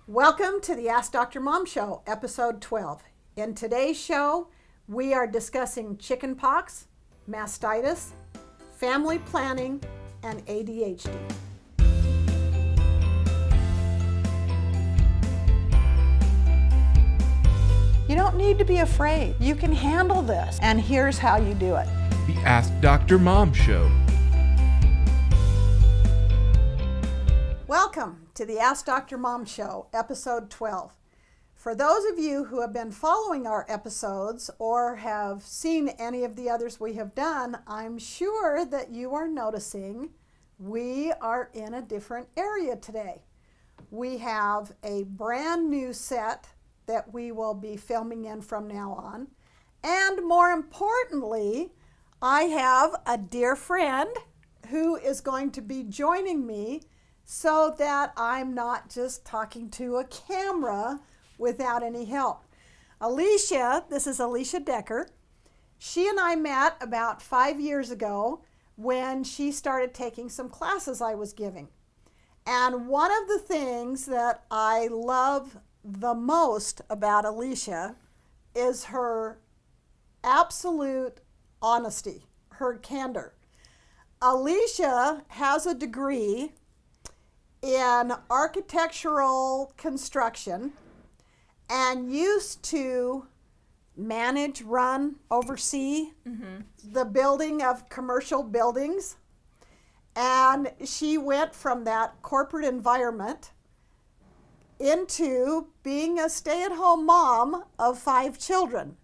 Welcome to the Ask Dr. Mom Show, episode 12. In today's show, we are discussing chickenpox, mastitis, family planning, and ADHD. You don't need to be afraid. You can handle this, and here's how you do it. The Ask Dr. Mom Show. Welcome to the Ask Dr. Mom Show, episode 12. For those of you who have been following our episodes or have seen any of the others we have done, I'm sure that you are noticing we are in a different area today. We have a brand new set that we will be filming in from now on. And more importantly, I have a dear friend who is going to be joining me so that I'm not just talking to a camera without any help. Alicia, this is Alicia Decker. She and I met about 5 years ago when she started taking some classes I was giving. And one of the things that I love the most about Alicia is her absolute honesty, her candor. Alicia has a degree in architectural construction and used to manage, run, oversee the building of commercial buildings. And she went from that corporate environment into being a stay-at-home mom of 5 children.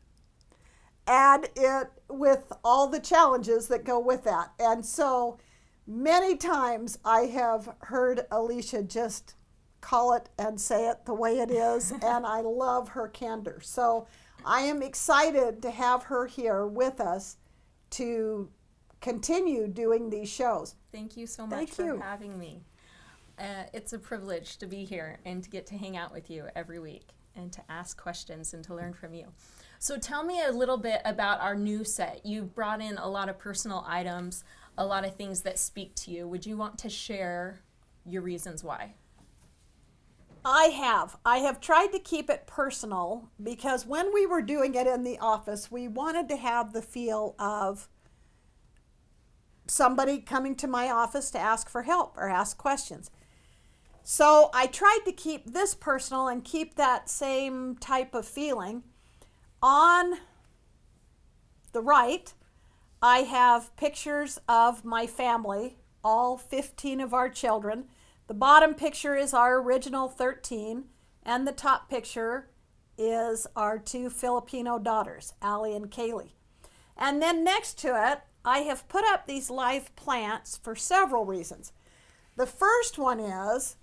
And it with all the challenges that go with that. And so many times I have heard Alicia just call it and say it the way it is, and I love her candor. So I am excited to have her here with us to continue doing these shows. Thank you so much for having me. It's a privilege to be here and to get to hang out with you every week and to ask questions and to learn from you. So tell me a little bit about our new set. You've brought in a lot of personal items, a lot of things that speak to you. Would you want to share your reasons why? I have tried to keep it personal because when we were doing it in the office, we wanted to have the feel of somebody coming to my office to ask for help or ask questions. So I tried to keep this personal and keep that same type of feeling. On the right, I have pictures of my family, all 15 of our children. The bottom picture is our original 13, and the top picture is our 2 Filipino daughters, Allie and Kaylee. And then next to it, I have put up these live plants for several reasons. The first one is,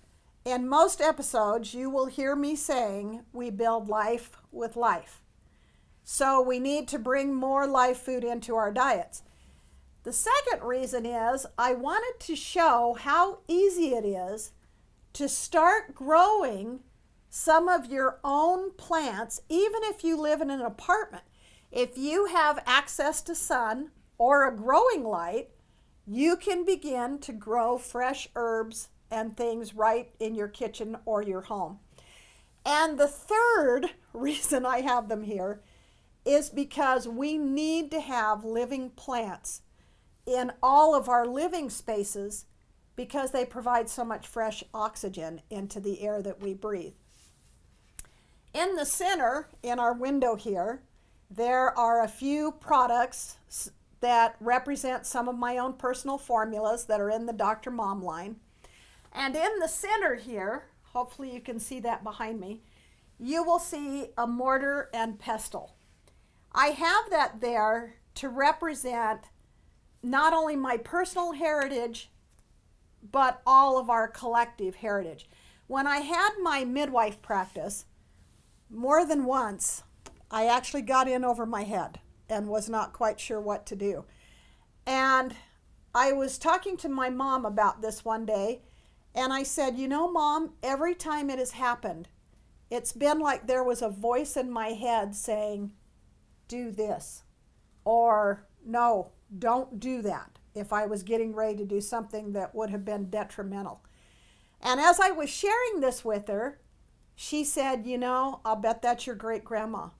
in most episodes, you will hear me saying we build life with life. So we need to bring more live food into our diets. The second reason is I wanted to show how easy it is to start growing some of your own plants, even if you live in an apartment. If you have access to sun or a growing light, you can begin to grow fresh herbs and things right in your kitchen or your home. And the third reason I have them here is because we need to have living plants in all of our living spaces because they provide so much fresh oxygen into the air that we breathe. In the center, in our window here, there are a few products that represent some of my own personal formulas that are in the Dr. Mom line. And in the center here, hopefully you can see that behind me, you will see a mortar and pestle. I have that there to represent not only my personal heritage, but all of our collective heritage. When I had my midwife practice, more than once, I actually got in over my head and was not quite sure what to do. And I was talking to my mom about this one day, and I said, you know, Mom, every time it has happened, it's been like there was a voice in my head saying, do this, or no, don't do that, if I was getting ready to do something that would have been detrimental. And as I was sharing this with her, she said, you know, I'll bet that's your great grandma.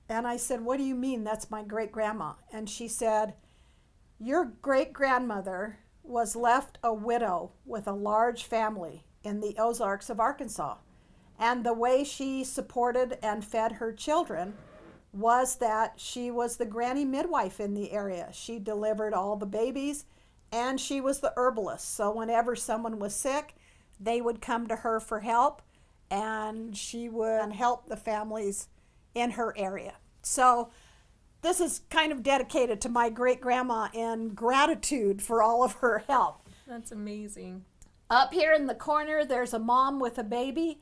And I said, what do you mean that's my great grandma? And she said, your great grandmother was left a widow with a large family in the Ozarks of Arkansas. And the way she supported and fed her children was that she was the granny midwife in the area. She delivered all the babies, and she was the herbalist. So whenever someone was sick, they would come to her for help, and she would help the families in her area. So this is kind of dedicated to my great grandma in gratitude for all of her help. That's amazing. Up here in the corner, there's a mom with a baby.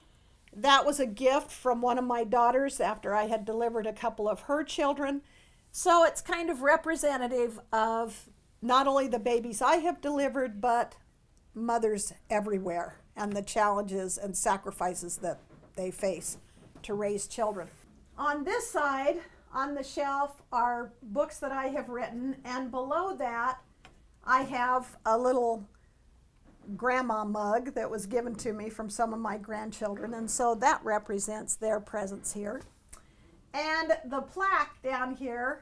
That was a gift from one of my daughters after I had delivered a couple of her children. So it's kind of representative of not only the babies I have delivered, but mothers everywhere and the challenges and sacrifices that they face to raise children. On this side, on the shelf, are books that I have written, and below that, I have a little grandma mug that was given to me from some of my grandchildren, and so that represents their presence here. And the plaque down here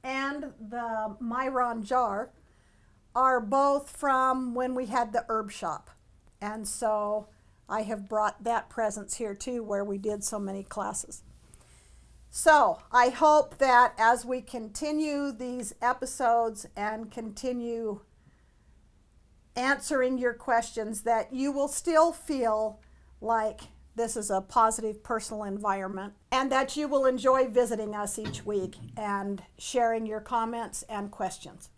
and the Myron jar are both from when we had the herb shop, and so I have brought that presence here too, where we did so many classes. So I hope that as we continue these episodes and continue answering your questions, that you will still feel like this is a positive personal environment, and that you will enjoy visiting us each week and sharing your comments and questions.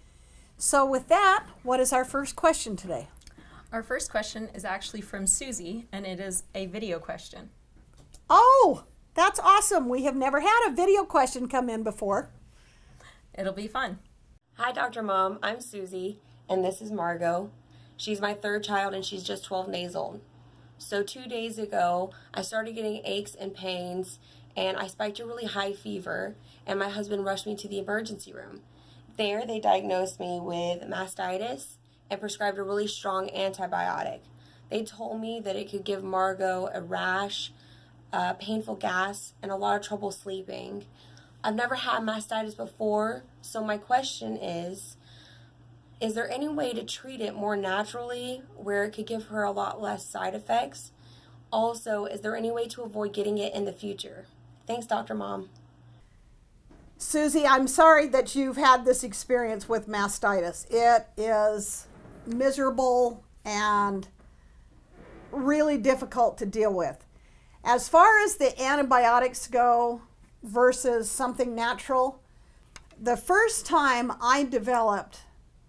So with that, what is our first question today? Our first question is actually from Susie, and it is a video question. Oh, that's awesome. We have never had a video question come in before. It'll be fun. Hi, Dr. Mom. I'm Susie, and this is Margot. She's my third child, and she's just 12 days old. So 2 days ago, I started getting aches and pains, and I spiked a really high fever, and my husband rushed me to the emergency room. There, they diagnosed me with mastitis and prescribed a really strong antibiotic. They told me that it could give Margot a rash, painful gas, and a lot of trouble sleeping. I've never had mastitis before, so my question is there any way to treat it more naturally where it could give her a lot less side effects? Also, is there any way to avoid getting it in the future? Thanks, Dr. Mom. Susie, I'm sorry that you've had this experience with mastitis. It is miserable and really difficult to deal with. As far as the antibiotics go versus something natural, the first time I developed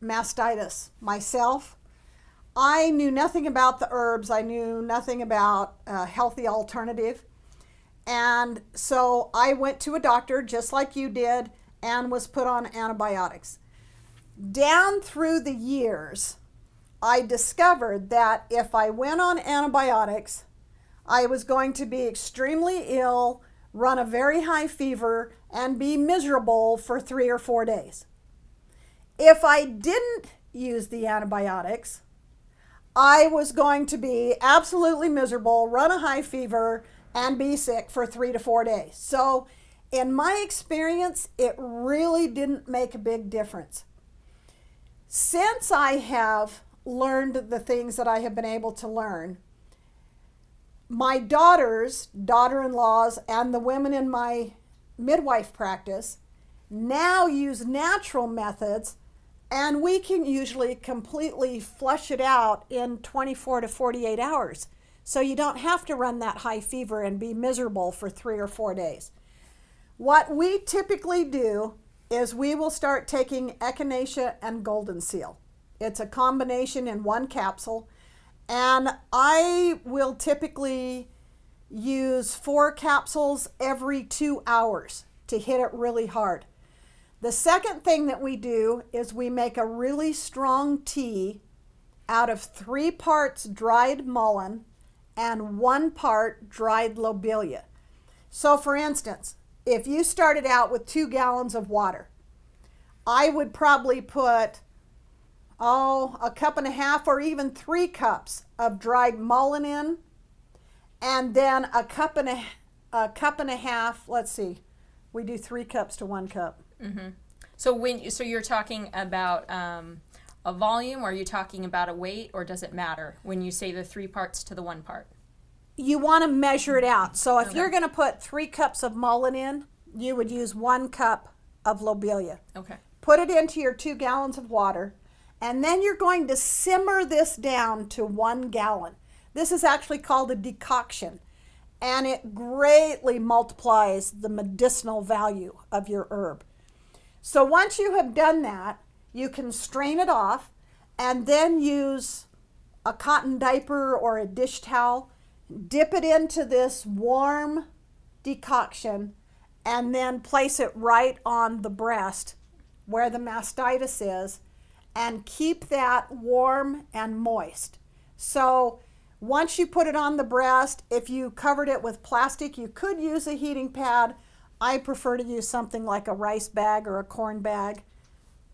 mastitis myself, I knew nothing about the herbs. I knew nothing about a healthy alternative. And so I went to a doctor just like you did and was put on antibiotics. Down through the years, I discovered that if I went on antibiotics, I was going to be extremely ill, run a very high fever, and be miserable for 3 or 4 days. If I didn't use the antibiotics, I was going to be absolutely miserable, run a high fever, and be sick for 3 to 4 days. So in my experience, it really didn't make a big difference. Since I have learned the things that I have been able to learn, my daughters, daughter-in-laws, and the women in my midwife practice now use natural methods, and we can usually completely flush it out in 24 to 48 hours. So you don't have to run that high fever and be miserable for 3 or 4 days. What we typically do is we will start taking echinacea and golden seal. It's a combination in one capsule, and I will typically use 4 capsules every 2 hours to hit it really hard. The second thing that we do is we make a really strong tea out of 3 parts dried mullein and 1 part dried lobelia. So for instance, if you started out with 2 gallons of water, I would probably put, a cup and a half or even 3 cups of dried mullein in, and then a cup and a half. Let's see, we do 3 cups to 1 cup. So you're talking about a volume, or are you talking about a weight, or does it matter when you say the 3 parts to the 1 part? You want to measure it out. So if you're going to put 3 cups of mullein in, you would use 1 cup of lobelia. Okay. Put it into your 2 gallons of water, and then you're going to simmer this down to 1 gallon. This is actually called a decoction, and it greatly multiplies the medicinal value of your herb. So once you have done that, you can strain it off and then use a cotton diaper or a dish towel, dip it into this warm decoction, and then place it right on the breast where the mastitis is, and keep that warm and moist. So once you put it on the breast, if you covered it with plastic, you could use a heating pad. I prefer to use something like a rice bag or a corn bag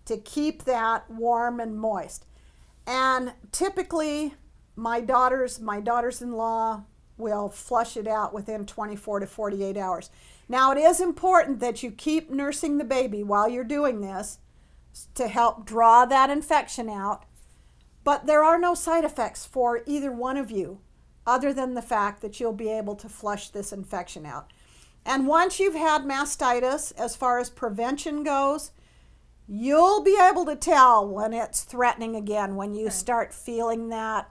to keep that warm and moist. And typically my daughters-in-law will flush it out within 24 to 48 hours. Now, it is important that you keep nursing the baby while you're doing this to help draw that infection out, but there are no side effects for either one of you other than the fact that you'll be able to flush this infection out. And once you've had mastitis, as far as prevention goes, you'll be able to tell when it's threatening again, when you start feeling that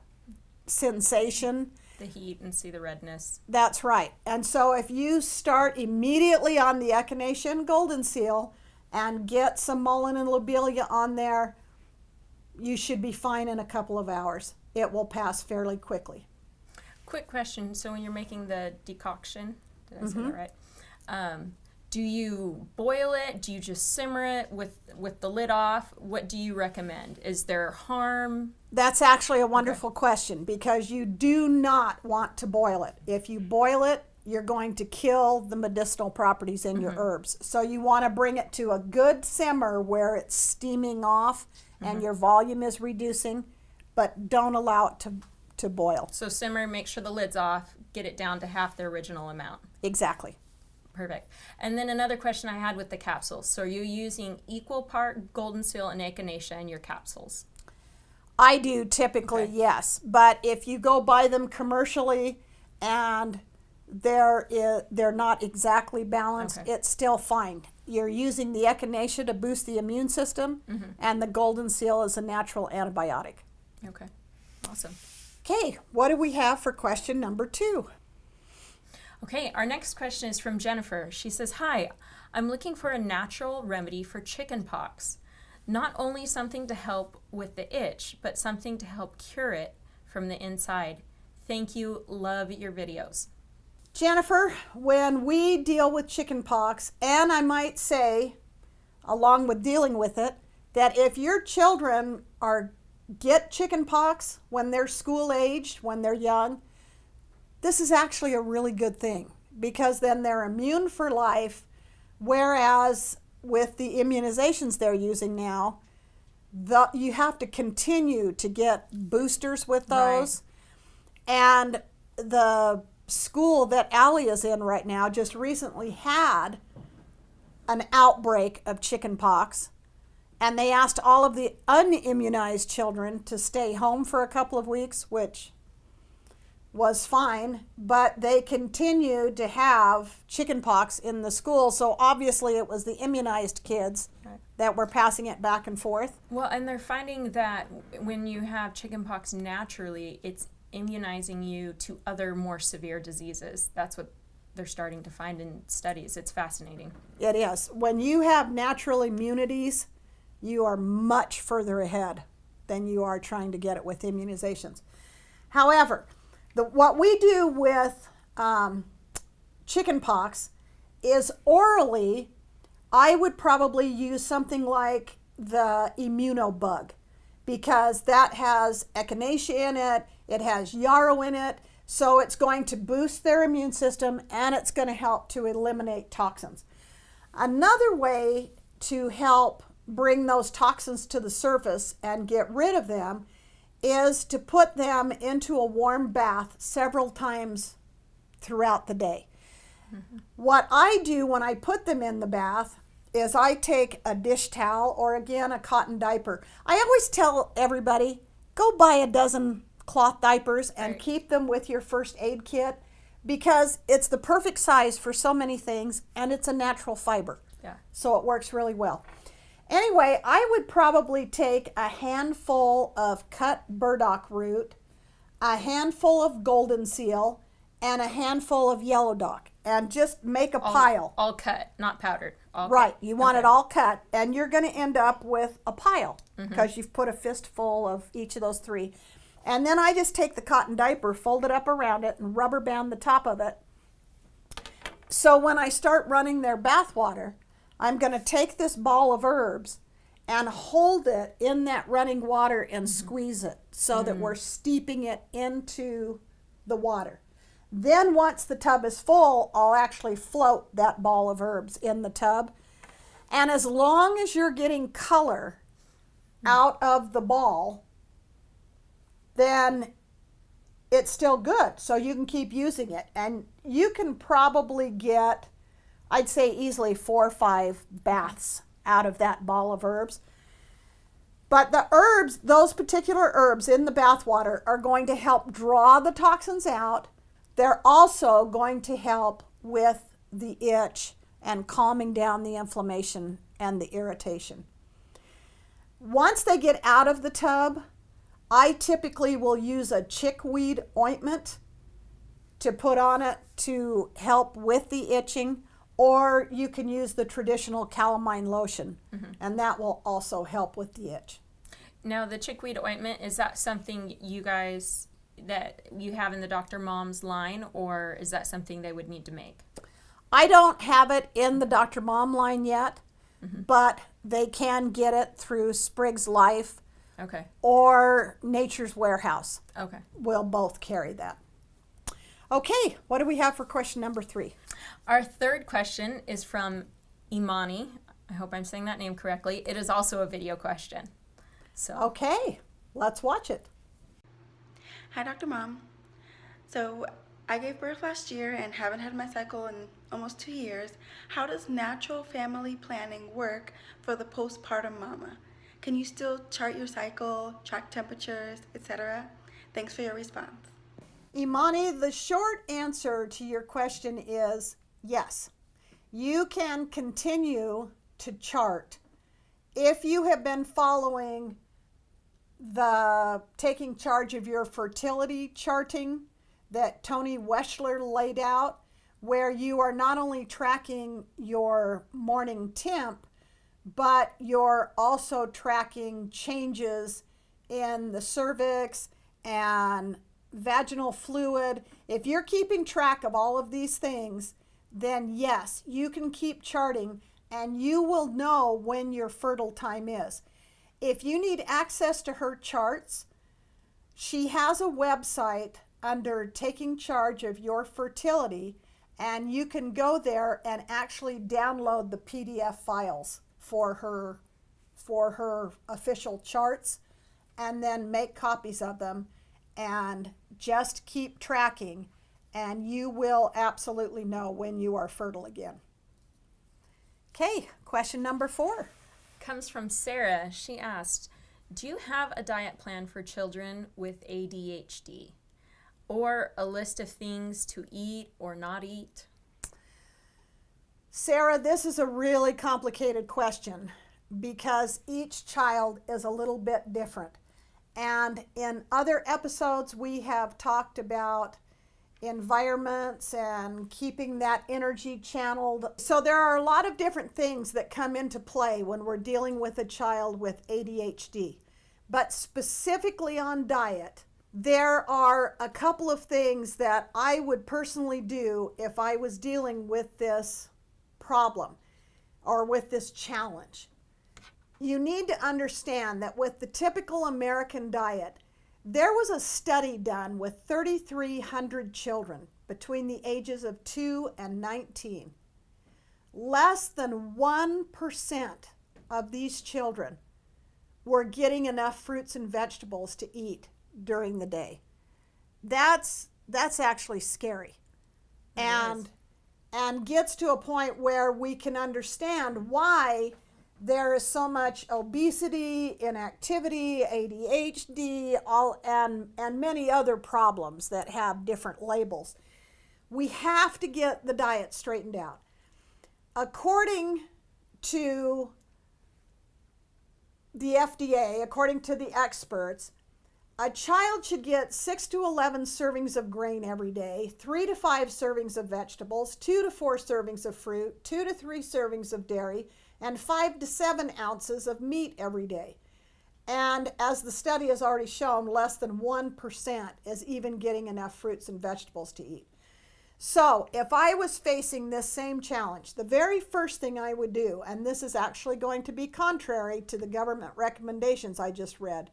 sensation. The heat and see the redness. That's right. And so if you start immediately on the echinacea golden seal and get some mullein and lobelia on there, you should be fine in a couple of hours. It will pass fairly quickly. Quick question. So when you're making the decoction, did I say that right? Do you boil it? Do you just simmer it with the lid off? What do you recommend? Is there harm? That's actually a wonderful question, because you do not want to boil it. If you boil it, you're going to kill the medicinal properties in your herbs. So you want to bring it to a good simmer where it's steaming off and your volume is reducing, but don't allow it to boil. So simmer, make sure the lid's off, get it down to half the original amount. Exactly. Perfect. And then another question I had with the capsules. So are you using equal part golden seal and echinacea in your capsules? I do typically, yes. But if you go buy them commercially and they're not exactly balanced, it's still fine. You're using the echinacea to boost the immune system, and the golden seal is a natural antibiotic. Okay. Awesome. Okay, what do we have for question number 2? Okay, our next question is from Jennifer. She says, "Hi, I'm looking for a natural remedy for chickenpox. Not only something to help with the itch, but something to help cure it from the inside. Thank you. Love your videos." Jennifer, when we deal with chickenpox, and I might say, along with dealing with it, that if your children get chickenpox when they're school aged, when they're young, this is actually a really good thing, because then they're immune for life, whereas with the immunizations they're using now, you have to continue to get boosters with those. Right. And the school that Allie is in right now just recently had an outbreak of chickenpox, and they asked all of the unimmunized children to stay home for a couple of weeks, which was fine, but they continued to have chickenpox in the school. So obviously it was the immunized kids that were passing it back and forth. Well, and they're finding that when you have chickenpox naturally, it's immunizing you to other more severe diseases. That's what they're starting to find in studies. It's fascinating. It is. When you have natural immunities, you are much further ahead than you are trying to get it with immunizations. However, what we do with chickenpox is orally, I would probably use something like the immunobug, because that has echinacea in it, it has yarrow in it, so it's going to boost their immune system and it's going to help to eliminate toxins. Another way to help bring those toxins to the surface and get rid of them is to put them into a warm bath several times throughout the day. What I do when I put them in the bath is I take a dish towel or, again, a cotton diaper. I always tell everybody, go buy a dozen cloth diapers and keep them with your first aid kit, because it's the perfect size for so many things, and it's a natural fiber. Yeah. So it works really well. Anyway, I would probably take a handful of cut burdock root, a handful of golden seal, and a handful of yellow dock, and just make a pile. All cut, not powdered. All Right. cut. You want it all cut, and you're going to end up with a pile because you've put a fistful of each of those three. And then I just take the cotton diaper, fold it up around it, and rubber band the top of it. So when I start running their bath water, I'm going to take this ball of herbs and hold it in that running water and squeeze it so that we're steeping it into the water. Then once the tub is full, I'll actually float that ball of herbs in the tub. And as long as you're getting color out of the ball, then it's still good. So you can keep using it. And you can probably get, I'd say easily 4 or 5 baths out of that ball of herbs. But the herbs, those particular herbs in the bath water, are going to help draw the toxins out. They're also going to help with the itch and calming down the inflammation and the irritation. Once they get out of the tub, I typically will use a chickweed ointment to put on it to help with the itching, or you can use the traditional calamine lotion, and that will also help with the itch. Now, the chickweed ointment, is that something you guys that you have in the Dr. Mom's line, or is that something they would need to make? I don't have it in the Dr. Mom line yet, but they can get it through Sprig's Life Okay. or Nature's Warehouse. Okay. We'll both carry that. Okay, what do we have for question number 3? Our third question is from Imani. I hope I'm saying that name correctly. It is also a video question. So Okay, let's watch it. Hi, Dr. Mom. So I gave birth last year and haven't had my cycle in almost 2 years. How does natural family planning work for the postpartum mama? Can you still chart your cycle, track temperatures, etc.? Thanks for your response. Imani, the short answer to your question is yes. You can continue to chart if you have been following the taking charge of your fertility charting that Tony Weschler laid out, where you are not only tracking your morning temp, but you're also tracking changes in the cervix and vaginal fluid. If you're keeping track of all of these things, then yes, you can keep charting and you will know when your fertile time is. If you need access to her charts, she has a website under Taking Charge of Your Fertility, and you can go there and actually download the PDF files for her official charts, and then make copies of them and just keep tracking, and you will absolutely know when you are fertile again. Okay, question number 4. comes from Sarah. She asked, do you have a diet plan for children with ADHD? Or a list of things to eat or not eat? Sarah, this is a really complicated question because each child is a little bit different. And in other episodes, we have talked about environments and keeping that energy channeled. So there are a lot of different things that come into play when we're dealing with a child with ADHD. But specifically on diet, there are a couple of things that I would personally do if I was dealing with this problem or with this challenge. You need to understand that with the typical American diet, there was a study done with 3,300 children between the ages of 2 and 19. Less than 1% of these children were getting enough fruits and vegetables to eat during the day. That's actually scary. and gets to a point where we can understand why there is so much obesity, inactivity, ADHD, and many other problems that have different labels. We have to get the diet straightened out. According to the FDA, according to the experts, a child should get 6 to 11 servings of grain every day, 3 to 5 servings of vegetables, 2 to 4 servings of fruit, 2 to 3 servings of dairy, and 5 to 7 ounces of meat every day. And as the study has already shown, less than 1% is even getting enough fruits and vegetables to eat. So if I was facing this same challenge, the very first thing I would do, and this is actually going to be contrary to the government recommendations I just read,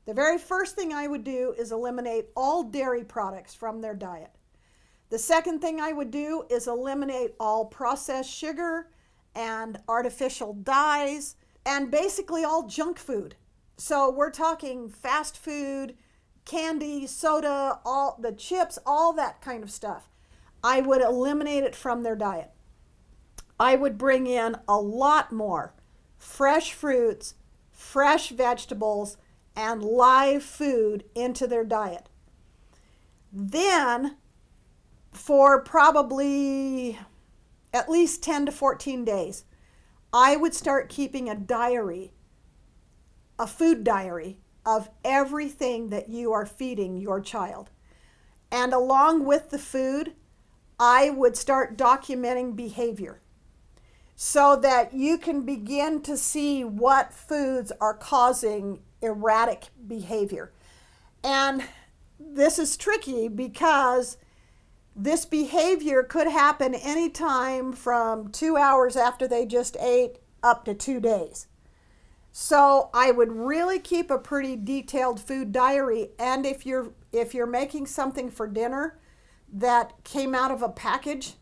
the very first thing I would do is eliminate all dairy products from their diet. The second thing I would do is eliminate all processed sugar and artificial dyes and basically all junk food. So we're talking fast food, candy, soda, all the chips, all that kind of stuff. I would eliminate it from their diet. I would bring in a lot more fresh fruits, fresh vegetables, and live food into their diet. Then, for probably at least 10 to 14 days, I would start keeping a diary, a food diary of everything that you are feeding your child. And along with the food, I would start documenting behavior so that you can begin to see what foods are causing erratic behavior. And this is tricky because this behavior could happen anytime from 2 hours after they just ate up to 2 days. So I would really keep a pretty detailed food diary. And if you're making something for dinner that came out of a package,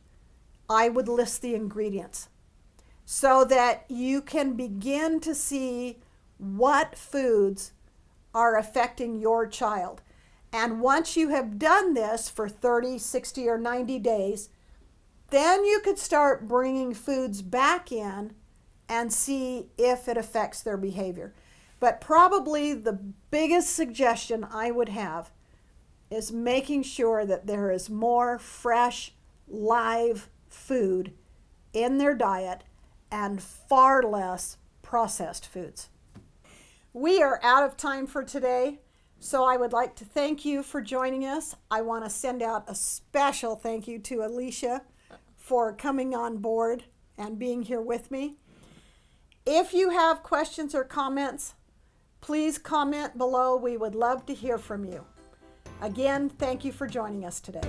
I would list the ingredients so that you can begin to see what foods are affecting your child. And once you have done this for 30, 60, or 90 days, then you could start bringing foods back in and see if it affects their behavior. But probably the biggest suggestion I would have is making sure that there is more fresh, live food in their diet and far less processed foods. We are out of time for today, so I would like to thank you for joining us. I want to send out a special thank you to Alicia for coming on board and being here with me. If you have questions or comments, please comment below. We would love to hear from you. Again, thank you for joining us today.